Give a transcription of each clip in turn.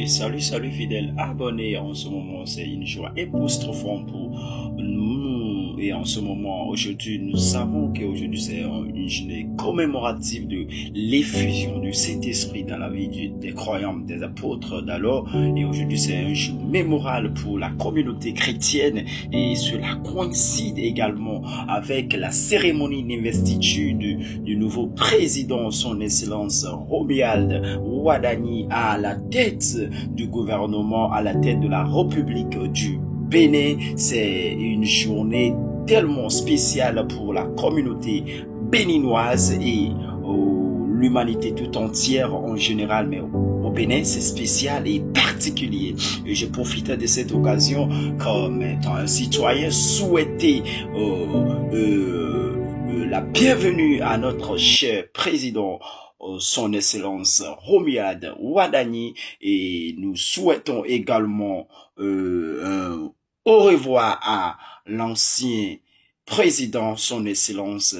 Et salut fidèles abonnés. En ce moment, c'est une joie époustouflante pour nous. Et en ce moment, aujourd'hui, nous savons qu'aujourd'hui, c'est une journée commémorative de l'effusion du Saint-Esprit dans la vie des croyants, des apôtres d'alors. Et aujourd'hui, c'est un jour mémorable pour la communauté chrétienne. Et cela coïncide également avec la cérémonie d'investiture du nouveau président, son Excellence Romuald Wadani, à la tête du gouvernement, à la tête de la République du Bénin. C'est une journée tellement spéciale pour la communauté béninoise et l'humanité tout entière en général, mais au Bénin, c'est spécial et particulier. Et je profite de cette occasion comme étant un citoyen souhaiter la bienvenue à notre cher président, son Excellence Romuald Wadani, et nous souhaitons également un au revoir à l'ancien président, son Excellence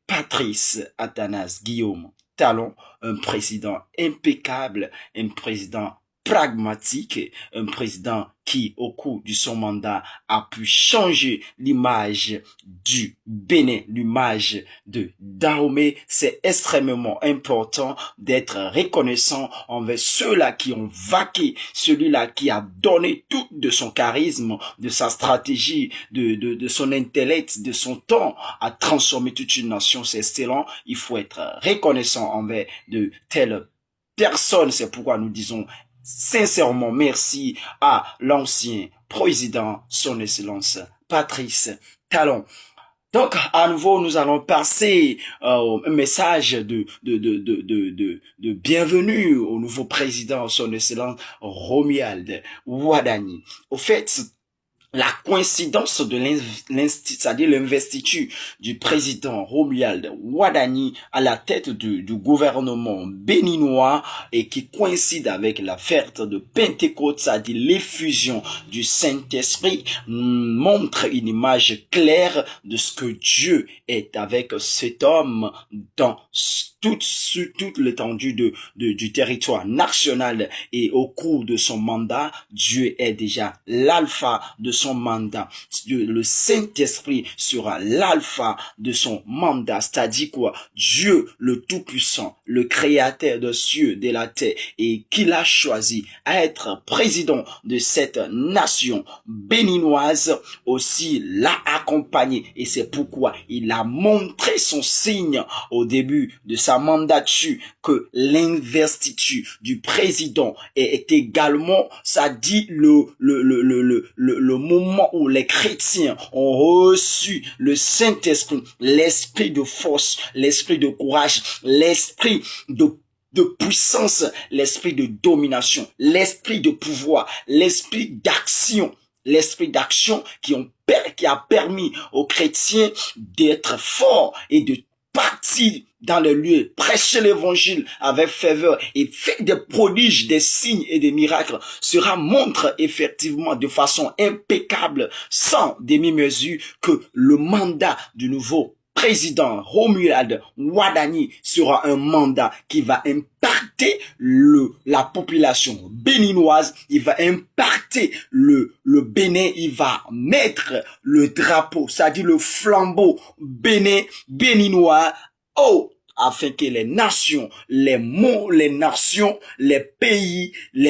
Patrice Athanase Guillaume Talon, un président impeccable, un président pragmatique, un président qui, au cours de son mandat, a pu changer l'image du Bénin, l'image de Dahomey. C'est extrêmement important d'être reconnaissant envers ceux-là qui ont vaqué, celui-là qui a donné tout de son charisme, de sa stratégie, de son intellect, de son temps à transformer toute une nation. C'est excellent. Il faut être reconnaissant envers de telles personnes. C'est pourquoi nous disons sincèrement merci à l'ancien président, son Excellence Patrice Talon. Donc, à nouveau, nous allons passer un message de bienvenue au nouveau président, son Excellence Romuald Wadani. Au fait, la coïncidence de l'investiture du président Romuald Wadani à la tête du gouvernement béninois et qui coïncide avec la fête de Pentecôte, c'est-à-dire l'effusion du Saint-Esprit, montre une image claire de ce que Dieu est avec cet homme dans sur toute l'étendue du territoire national, et au cours de son mandat, Dieu est déjà l'alpha de son mandat. Le Saint-Esprit sera l'alpha de son mandat, c'est-à-dire quoi? Dieu le Tout-Puissant, le Créateur des cieux, de la terre, et qu'il a choisi à être président de cette nation béninoise, aussi l'a accompagné, et c'est pourquoi il a montré son signe au début de sa mandature que l'investiture du président est également, ça dit le moment où les chrétiens ont reçu le Saint-Esprit, l'esprit de force, l'esprit de courage, l'esprit de puissance, l'esprit de domination, l'esprit de pouvoir, l'esprit d'action qui a permis aux chrétiens d'être forts et de partir dans les lieux, prêcher l'évangile avec ferveur et faire des prodiges, des signes et des miracles. Cela montre effectivement de façon impeccable, sans demi-mesure, que le mandat du nouveau président Romuald Wadani sera un mandat qui va impacter la population béninoise, il va impacter le Bénin, il va mettre le drapeau, c'est-à-dire le flambeau béninois, afin que les nations, les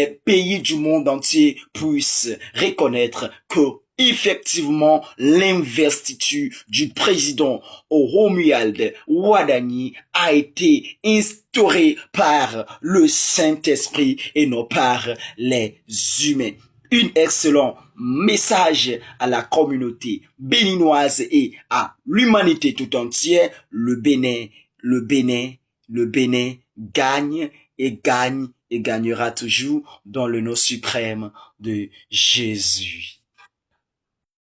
pays du monde entier puissent reconnaître que effectivement, l'investiture du président Romuald Wadani a été instaurée par le Saint-Esprit et non par les humains. Un excellent message à la communauté béninoise et à l'humanité tout entière. Le Bénin gagne et gagnera toujours dans le nom suprême de Jésus.